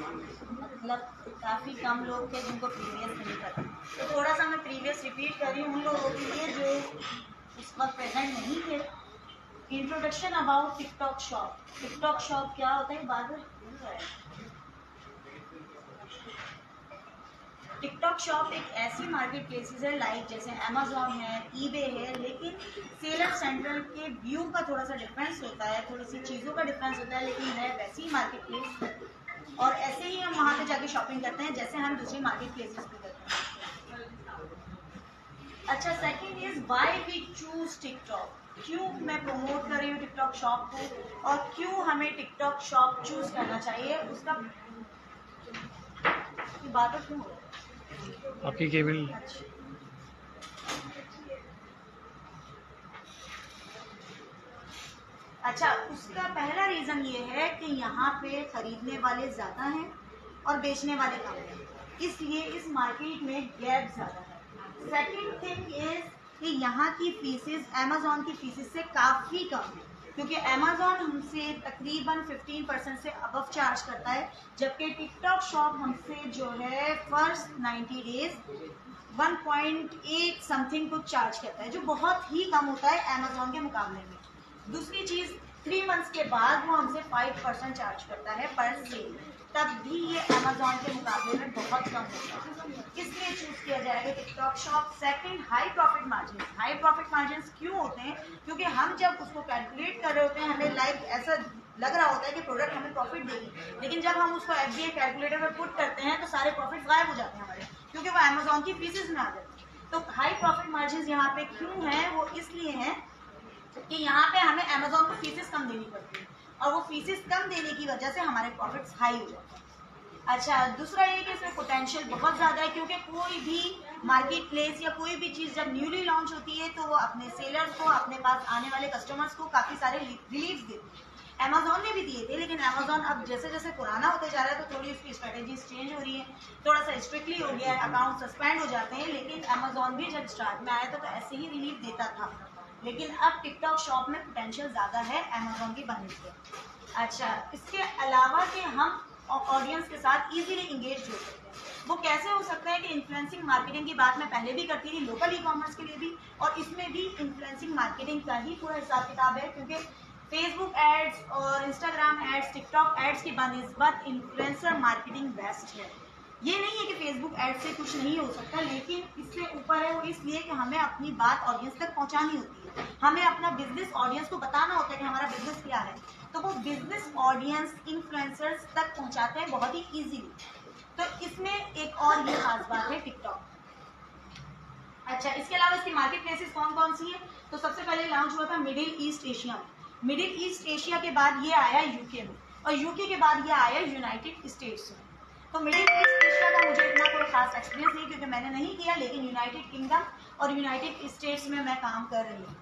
मतलब काफ़ी कम लोग थे जिनको प्रीवियस नहीं पता, तो थोड़ा सा मैं प्रीवियस रिपीट कर रही हूँ उन लोगों के लिए जो उस वक्त प्रेजेंट नहीं थे। Introduction about TikTok shop. TikTok shop क्या होता है, बार बार भूल रहा है। टिकटॉक शॉप एक ऐसी मार्केट प्लेसेस है लाइक जैसे अमेजोन है, ईबे है, लेकिन सेलर सेंटर के व्यू का थोड़ा सा डिफरेंस होता है, थोड़ी सी चीज़ों का डिफरेंस होता है, लेकिन है वैसी ही मार्केट प्लेस और ऐसे ही हम वहाँ पे जाके शॉपिंग करते हैं जैसे हम दूसरी मार्केट प्लेसेस पे करते हैं। अच्छा, second is why we choose TikTok. क्यों मैं प्रमोट कर रही हूँ टिकटॉक शॉप को और क्यों हमें टिकटॉक शॉप चूज करना चाहिए, उसका बात क्यों हो आपकी केबल। अच्छा, उसका पहला रीजन ये है कि यहाँ पे खरीदने वाले ज्यादा हैं और बेचने वाले कम हैं, इसलिए इस मार्केट में गैप ज्यादा है। सेकंड थिंग इज कि यहाँ की फीसेस अमेजोन की फीसेस से काफी कम है, क्योंकि अमेजोन हमसे तकरीबन 15% से अबव चार्ज करता है, जबकि टिकटॉक शॉप हमसे जो है फर्स्ट 90 डेज 1.8 समथिंग कुछ चार्ज करता है, जो बहुत ही कम होता है अमेजोन के मुकाबले में। दूसरी चीज 3 मंथ्स के बाद वो हमसे 5% चार्ज करता है पर सेल, तब भी ये अमेजोन के मुकाबले में बहुत कम होता है, इसलिए चूज किया जाएगा TikTok shop. Second, high profit margin. High profit margin क्यों होते हैं, क्योंकि हम जब उसको कैलकुलेट कर रहे होते हैं हमें लाइक ऐसा लग रहा होता है कि प्रोडक्ट हमें प्रॉफिट देगी, लेकिन जब हम उसको एफडीए कैलकुलेटर में पुट करते हैं तो सारे प्रॉफिट गायब हो जाते हैं हमारे, क्योंकि वो अमेजोन की फीसेस में आ जाते हैं। तो हाई प्रॉफिट मार्जिन यहाँ पे क्यों है, वो इसलिए है कि यहाँ पे हमें अमेजोन को फीसेस कम देनी पड़ती है और वो फीसेस कम देने की वजह से हमारे प्रॉफिट्स हाई हो जाते हैं। अच्छा, दूसरा ये कि इसमें पोटेंशियल बहुत ज़्यादा है, क्योंकि कोई भी मार्केट प्लेस या कोई भी चीज़ जब न्यूली लॉन्च होती है तो वो अपने सेलर्स को, अपने पास आने वाले कस्टमर्स को काफ़ी सारे रिलीफ्स देती है। अमेजोन ने भी दिए थे, लेकिन अमेजोन अब जैसे जैसे पुराना होते जा रहा है तो थोड़ी उसकी स्ट्रेटेजीज चेंज हो रही है, थोड़ा सा स्ट्रिक्टली हो गया है, अकाउंट सस्पेंड हो जाते हैं, लेकिन अमेजोन भी जब स्टार्ट में आया था तो ऐसे ही रिलीफ देता था, लेकिन अब टिकटॉक शॉप में पोटेंशियल ज़्यादा है अमेजोन की बनस्पत। अच्छा, इसके अलावा कि हम ऑडियंस के साथ इजीली इंगेज हो सकते हैं। वो कैसे हो सकता है कि इन्फ्लुएंसिंग मार्केटिंग की बात मैं पहले भी करती थी लोकल ई कॉमर्स के लिए भी, और इसमें भी इन्फ्लुएंसिंग मार्केटिंग का ही पूरा हिसाब किताब है, क्योंकि फेसबुक एड्स और इंस्टाग्राम एड्स, टिकटॉक एड्स की बनस्बत इन्फ्लुएंसर मार्केटिंग बेस्ट है। ये नहीं है कि फेसबुक एड से कुछ नहीं हो सकता, लेकिन इससे ऊपर है वो इसलिए कि हमें अपनी बात ऑडियंस तक पहुंचानी होती है, हमें अपना बिजनेस ऑडियंस को बताना होता है कि हमारा बिजनेस क्या है, तो वो बिजनेस ऑडियंस इन्फ्लुएंसर्स तक पहुंचाते हैं बहुत ही इजीली। तो इसमें एक और ये खास बात है टिकटॉक। अच्छा, इसके अलावा इसकी मार्केट प्लेसेस कौन कौन सी है, तो सबसे पहले लॉन्च हुआ था मिडिल ईस्ट एशिया में, मिडिल ईस्ट एशिया के बाद ये आया यूके में, और यूके के बाद ये आया यूनाइटेड स्टेट्स में। तो मिडिल ईस्ट एशिया का मुझे इतना कोई खास एक्सपीरियंस नहीं, क्योंकि मैंने नहीं किया, लेकिन यूनाइटेड किंगडम और यूनाइटेड स्टेट्स में मैं काम कर रही हूँ।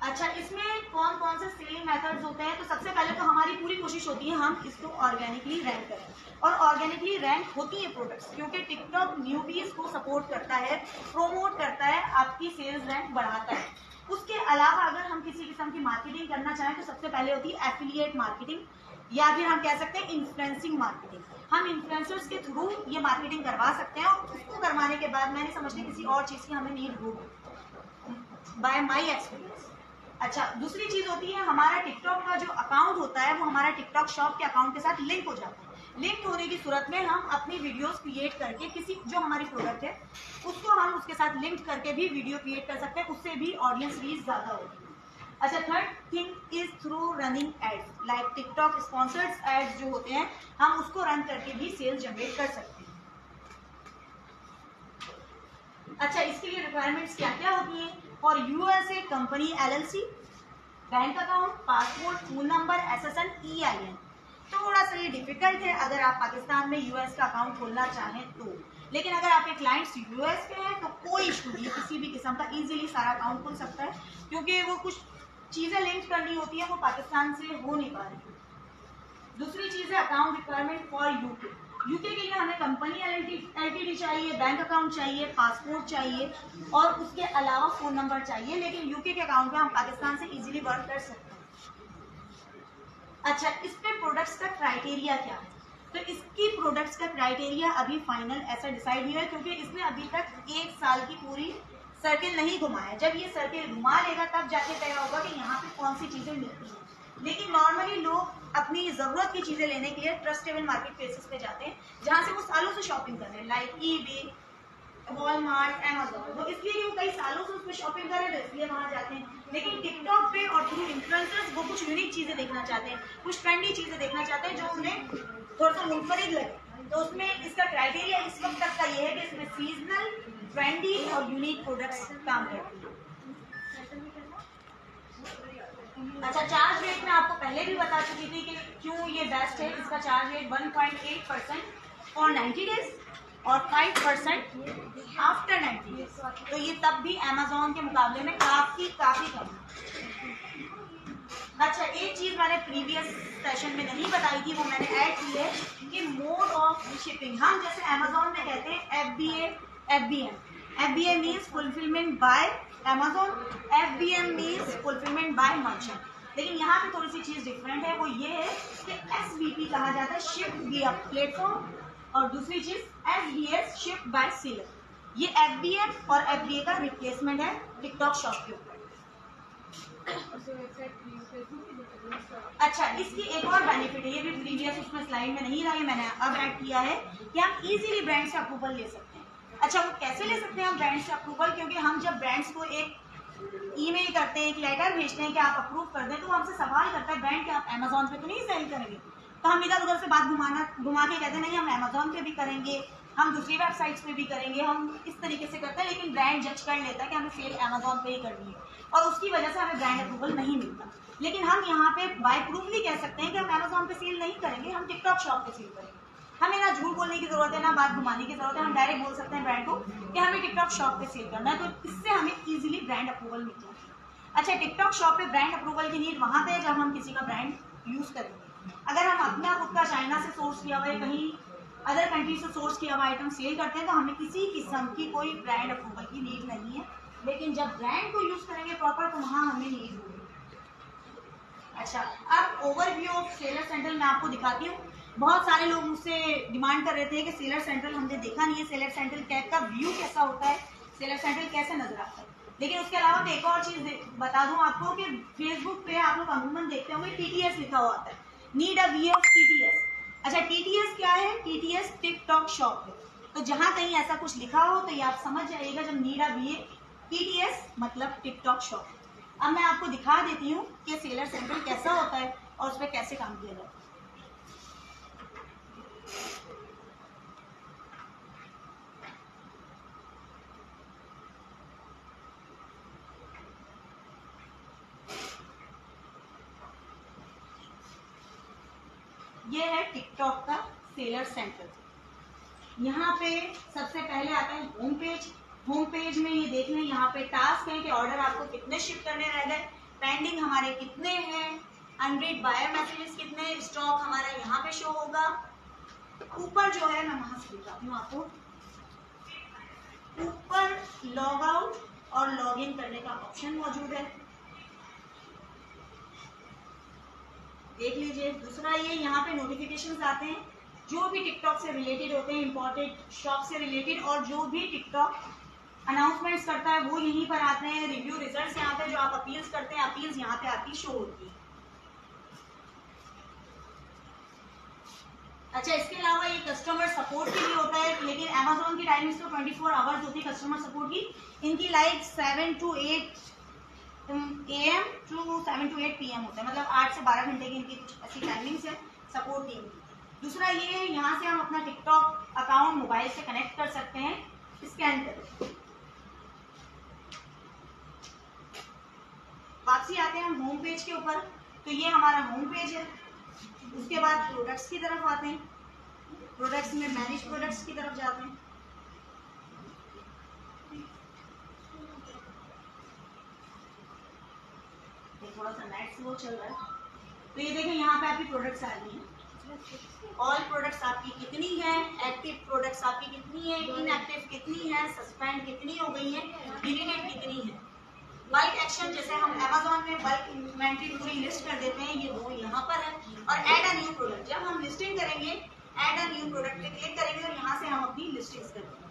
अच्छा, इसमें कौन कौन से सेलिंग मेथड्स होते हैं, तो सबसे पहले तो हमारी पूरी कोशिश होती है हम इसको ऑर्गेनिकली रैंक करें, और ऑर्गेनिकली रैंक होती है प्रोडक्ट्स, क्योंकि टिकटॉक न्यूबीज को सपोर्ट करता है, प्रोमोट करता है, आपकी सेल्स रैंक बढ़ाता है। उसके अलावा अगर हम किसी किस्म की मार्केटिंग करना चाहें तो सबसे पहले होती है एफिलिएट मार्केटिंग, या फिर हम कह सकते हैं इन्फ्लुएंसिंग मार्केटिंग। हम इन्फ्लुएंसर्स के थ्रू ये मार्केटिंग करवा सकते हैं, और उसको करवाने के बाद मैं नहीं समझती किसी और चीज़ की हमें नीड होगी, बाय माई एक्सपीरियंस। अच्छा, दूसरी चीज होती है हमारा टिकटॉक का जो अकाउंट होता है वो हमारा टिकटॉक शॉप के अकाउंट के साथ लिंक हो जाता है। लिंक होने की सूरत में हम अपनी वीडियोस क्रिएट करके किसी जो हमारी प्रोडक्ट है उसको हम उसके साथ लिंक करके भी वीडियो क्रिएट कर सकते हैं, उससे भी ऑडियंस रीच ज्यादा होगी। अच्छा, third thing is through running ads, like TikTok sponsored ads जो होते हैं हम उसको रन करके भी सेल जनरेट कर सकते हैं। अच्छा, इसके लिए रिक्वायरमेंट्स क्या क्या होती हैं, for USA company LLC, bank account, passport, phone number, SSN, EIN. थोड़ा सा ये डिफिकल्ट है अगर आप पाकिस्तान में यूएस का अकाउंट खोलना चाहें तो, लेकिन अगर आपके क्लाइंट्स यूएस के हैं तो कोई इशू नहीं, किसी भी किस्म का इजीली सारा अकाउंट खुल सकता है, क्योंकि वो कुछ चीजें लिंक करनी होती है वो पाकिस्तान से हो नहीं पा रही। दूसरी चीज है account requirement for UK. UK के लिए हमें कंपनी एलटीडी चाहिए, बैंक अकाउंट चाहिए, पासपोर्ट चाहिए, और उसके अलावा फोन नंबर चाहिए, लेकिन यूके के अकाउंट में हम पाकिस्तान से इजीली वर्क कर सकते हैं। अच्छा, इस पे प्रोडक्ट्स का क्राइटेरिया क्या है? तो इसकी प्रोडक्ट्स का क्राइटेरिया अभी फाइनल ऐसा डिसाइड नहीं है, क्योंकि इसने अभी तक 1 साल की पूरी सर्किल नहीं घुमाया। जब ये सर्किल घुमा लेगा तब जाके तय होगा कि यहाँ पे कौन सी चीजें मिलती हैं। लेकिन नॉर्मली लोग अपनी जरूरत की चीजें लेने के लिए ट्रस्टेबल मार्केट प्लेसेस पे जाते हैं, जहाँ से वो सालों से शॉपिंग कर रहे हैं, लाइक ईबे, वॉलमार्ट, अमेज़न। वो इसलिए कि वो कई सालों से उस पर शॉपिंग कर रहे हैं, इसलिए वहां जाते हैं। लेकिन टिकटॉक पे और थ्रू इन्फ्लुएंसर्स वो कुछ यूनिक चीजें देखना चाहते हैं, कुछ ट्रेंडी चीजें देखना चाहते हैं जो उन्हें थोड़ा सा मुनफरिद लगे। तो उसमें इसका क्राइटेरिया इस वक्त तक का ये है कि इसमें सीजनल, ट्रेंडी और यूनिक प्रोडक्ट्स काम करते हैं। अच्छा, चार्ज रेट में आपको पहले भी बता चुकी थी कि क्यों ये बेस्ट है। इसका चार्ज रेट 1.8% फॉर 90 डेज और 5% आफ्टर 90 डेज। तो ये तब भी अमेज़न के मुकाबले में काफी कम है। अच्छा, एक चीज मैंने प्रीवियस सेशन में नहीं बताई थी, वो मैंने ऐड की है कि मोड ऑफ शिपिंग। हम जैसे अमेज़न में कहते हैं FBA, FBM। FBA means fulfilment bye Amazon, FBM means fulfilment bye merchant. लेकिन यहाँ पे थोड़ी सी चीज डिफरेंट है, वो ये है कि SBP कहा जाता है, शिप्ड विया प्लेटफॉर्म, और दूसरी चीज SBS, शिप्ड बाय सेलर। ये FBM और FBA का रिप्लेसमेंट है टिकटॉक शॉप के ऊपर। अच्छा, इसकी एक और बेनिफिट है, ये भी प्रीवियस उसमें स्लाइड में नहीं रहा है, मैंने अब ऐड किया है कि हम इजीली ब्रांड से अप्रूवल ले सकते हैं। अच्छा, वो कैसे ले सकते हैं हम ब्रांड से अप्रूवल? क्योंकि हम जब ब्रांड्स को एक ईमेल करते हैं, एक लेटर भेजते हैं कि आप अप्रूव कर दें, तो वो हमसे सवाल करता है ब्रांड कि आप अमेज़न पे तो नहीं सेल करेंगे। तो हम इधर उधर से बात घुमा के कहते हैं नहीं, हम अमेज़न पे भी करेंगे, हम दूसरी वेबसाइट्स पे भी करेंगे, हम इस तरीके से करते हैं। लेकिन ब्रांड जज कर लेता है कि हमें सेल अमेज़न पे ही करनी है, और उसकी वजह से हमें ब्रांड अप्रूवल नहीं मिलता। लेकिन हम यहाँ पे बाय प्रूफली कह सकते हैं कि हम अमेज़न पे सेल नहीं करेंगे, हम टिकटॉक शॉप पे सेल करेंगे। हमें ना झूठ बोलने की जरूरत है, ना बात घुमाने की जरूरत है, हम डायरेक्ट बोल सकते हैं ब्रांड को कि हमें टिकटॉक शॉप पे सेल करना है। तो इससे हमें इजीली ब्रांड अप्रूवल मिल जाती है। अच्छा, टिकटॉक शॉप पे ब्रांड अप्रूवल की नीड वहां पे है जब हम किसी का ब्रांड यूज करेंगे। अगर हम अपना खुद का चाइना से सोर्स किया हुआ है, कहीं अदर कंट्री से सोर्स किया हुआ आइटम सेल करते हैं, तो हमें किसी किस्म की कोई ब्रांड अप्रूवल की नीड नहीं है। लेकिन जब ब्रांड को यूज करेंगे प्रॉपर, तो वहां हमें नीड होगी। अच्छा, अब ओवरव्यू ऑफ सेलर सेंट्रल मैं आपको दिखाती हूँ। बहुत सारे लोग मुझसे डिमांड कर रहे थे कि सेलर सेंट्रल हमने देखा नहीं है, सेलर सेंट्रल कैब का व्यू कैसा होता है, सेलर सेंट्रल कैसे नजर आता है। लेकिन उसके अलावा मैं एक और चीज बता दूं आपको कि फेसबुक पे आप लोग अमूमन देखते होंगे TTS लिखा हुआ आता है, नीड अ VF TTS। अच्छा, TTS क्या है? TTS टिकटॉक शॉप है। तो जहां कहीं ऐसा कुछ लिखा हो तो ये आप समझ जाइएगा, जब नीड अ VF TTS मतलब टिकटॉक शॉप। अब मैं आपको दिखा देती हूँ कि सेलर सेंट्रल कैसा होता है और उस पर कैसे काम किया जाता है। ये है टिकटॉक का सेलर सेंट्रल। यहाँ पे सबसे पहले आता है होम पेज। होम पेज में ये देख लें, यहाँ पे टास्क है कि ऑर्डर आपको कितने शिप करने रह गए, पेंडिंग हमारे कितने हैं, अनरीड बायर मैसेजेस कितने, स्टॉक हमारा यहाँ पे शो होगा। ऊपर जो है, मैं वहां से दिखाती हूँ आपको, ऊपर लॉग आउट और लॉग इन करने का ऑप्शन मौजूद है, देख लीजिए। दूसरा ये यहाँ पे नोटिफिकेशंस आते हैं जो भी टिकटॉक से रिलेटेड होते हैं, इंपॉर्टेंट शॉप से रिलेटेड, और जो भी टिकटॉक अनाउंसमेंट्स करता है वो यहीं पर आते हैं। रिव्यू रिजल्ट्स यहाँ पे, जो आप अपील्स करते हैं, अपील्स यहाँ पे आती शो होती है। अच्छा, इसके अलावा ये कस्टमर सपोर्ट के लिए होता है, लेकिन अमेज़न की टाइमिंग्स तो 24 आवर्स होती है कस्टमर सपोर्ट की। इनकी like 7 to 8 AM to 7 to 8 PM होता है, मतलब 8 से 12 घंटे की इनकी कुछ ऐसी टाइमिंग्स है सपोर्ट टीम की। दूसरा ये, यहाँ से हम अपना टिकटॉक अकाउंट मोबाइल से कनेक्ट कर सकते हैं, स्कैन कर। वापसी आते हैं हम होम पेज के ऊपर, तो ये हमारा होम पेज है। उसके बाद प्रोडक्ट्स की तरफ आते हैं, प्रोडक्ट्स में मैनेज प्रोडक्ट्स की तरफ जाते हैं। थोड़ा सा नेट स्लो चल रहा है, तो ये देखें यहाँ पे आपकी प्रोडक्ट्स आ रही हैं। ऑल प्रोडक्ट्स आपकी कितनी है, एक्टिव प्रोडक्ट्स आपकी कितनी है, इनएक्टिव कितनी है, सस्पेंड कितनी हो गई है, डिलीटेड कितनी है। बल्क एक्शन, जैसे हम अमेज़न में बल्क इन्वेंट्री पूरी लिस्ट कर देते हैं, ये वो यहाँ पर है। जब हम लिस्टिंग करेंगे, ऐड अ न्यू प्रोडक्ट पे क्लिक करेंगे और यहाँ से हम अपनी लिस्टिंग्स करेंगे।